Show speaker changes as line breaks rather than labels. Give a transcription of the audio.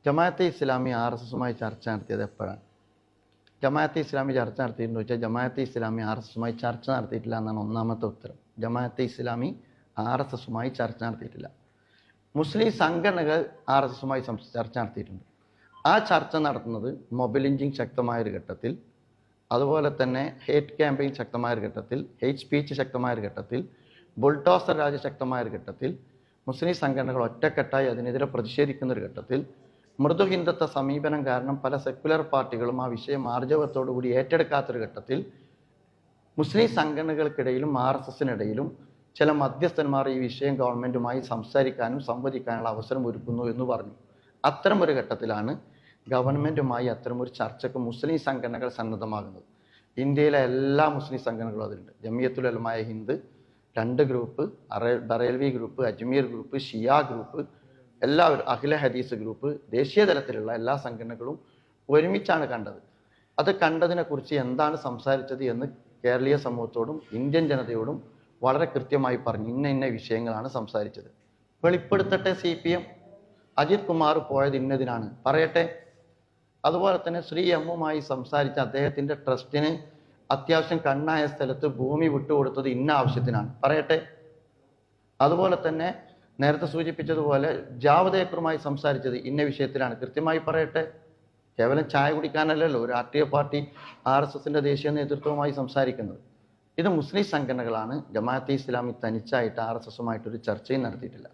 ജമാഅത്തെ ഇസ്ലാമി RSSുമായി ചർച്ച നടത്തിയത് എപ്പോഴാണ്? ജമാഅത്തെ ഇസ്ലാമി ചർച്ച നടത്തിയിട്ടുണ്ടോ ചോദിച്ചാൽ ജമാഅത്തെ ഇസ്ലാമി RSSുമായി ചർച്ച നടത്തിയിട്ടില്ല എന്നാണ് ഒന്നാമത്തെ ഉത്തരം. ജമാഅത്തെ ഇസ്ലാമി RSSുമായി ചർച്ച നടത്തിയിട്ടില്ല. മുസ്ലിം സംഘടനകൾ RSSുമായി ചർച്ച നടത്തിയിട്ടുണ്ട്. ആ ചർച്ച നടത്തുന്നത് മൊബൈൽ ലിഞ്ചിങ് ശക്തമായൊരു ഘട്ടത്തിൽ, അതുപോലെ തന്നെ ഹേറ്റ് ക്യാമ്പയിൻ ശക്തമായൊരു ഘട്ടത്തിൽ, ഹേറ്റ് സ്പീച്ച് ശക്തമായൊരു ഘട്ടത്തിൽ, ബുൾഡോസർ രാജ് ശക്തമായൊരു ഘട്ടത്തിൽ, മുസ്ലിം സംഘടനകൾ ഒറ്റക്കെട്ടായി അതിനെതിരെ പ്രതിഷേധിക്കുന്ന ഒരു ഘട്ടത്തിൽ, മൃദു ഹിന്ദുത്വ സമീപനം കാരണം പല സെക്യുലർ പാർട്ടികളും ആ വിഷയം ആർജവത്തോടുകൂടി ഏറ്റെടുക്കാത്തൊരു ഘട്ടത്തിൽ മുസ്ലിം സംഘടനകൾക്കിടയിലും RSSനിടയിലും ചില മധ്യസ്ഥന്മാർ ഈ വിഷയം ഗവൺമെൻറ്റുമായി സംസാരിക്കാനും സംവദിക്കാനുള്ള അവസരം ഒരുക്കുന്നു എന്ന് പറഞ്ഞു. അത്തരമൊരു ഘട്ടത്തിലാണ് ഗവൺമെൻറ്റുമായി അത്തരമൊരു ചർച്ചയ്ക്ക് മുസ്ലിം സംഘടനകൾ സന്നദ്ധമാകുന്നത്. ഇന്ത്യയിലെ എല്ലാ മുസ്ലിം സംഘടനകളും അതിലുണ്ട്. Jamiatul Ulama Hind 2 group, Barelvi group, Ajmer group, Shia group, എല്ലാവരും, അഖില ഹദീസ് ഗ്രൂപ്പ്, ദേശീയ തലത്തിലുള്ള എല്ലാ സംഘടനകളും ഒരുമിച്ചാണ് കണ്ടത്. അത് കണ്ടതിനെക്കുറിച്ച് എന്താണ് സംസാരിച്ചത് എന്ന് കേരളീയ സമൂഹത്തോടും ഇന്ത്യൻ ജനതയോടും വളരെ കൃത്യമായി പറഞ്ഞു. ഇന്ന വിഷയങ്ങളാണ് സംസാരിച്ചത്. വെളിപ്പെടുത്തട്ടെ CPM. അജിത് കുമാർ പോയത് ഇന്നതിനാണ്, പറയട്ടെ. അതുപോലെ തന്നെ ശ്രീ എമ്മുമായി സംസാരിച്ച അദ്ദേഹത്തിൻ്റെ ട്രസ്റ്റിന് അത്യാവശ്യം കണ്ണായ സ്ഥലത്ത് ഭൂമി വിട്ടുകൊടുത്തത് ഇന്ന ആവശ്യത്തിനാണ്, പറയട്ടെ. അതുപോലെ തന്നെ നേരത്തെ സൂചിപ്പിച്ചതുപോലെ ജാവദേക്കറുമായി സംസാരിച്ചത് ഇന്ന വിഷയത്തിലാണ്, കൃത്യമായി പറയട്ടെ. കേവലം ചായ കുടിക്കാനല്ലല്ലോ ഒരു രാഷ്ട്രീയ പാർട്ടി RSSന്റെ ദേശീയ നേതൃത്വവുമായി സംസാരിക്കുന്നത്. ഇത് മുസ്ലിം സംഘടനകളാണ്. ജമാഅത്തെ ഇസ്ലാമി തനിച്ചായിട്ട് RSSുമായിട്ടൊരു ചർച്ചയും നടത്തിയിട്ടില്ല.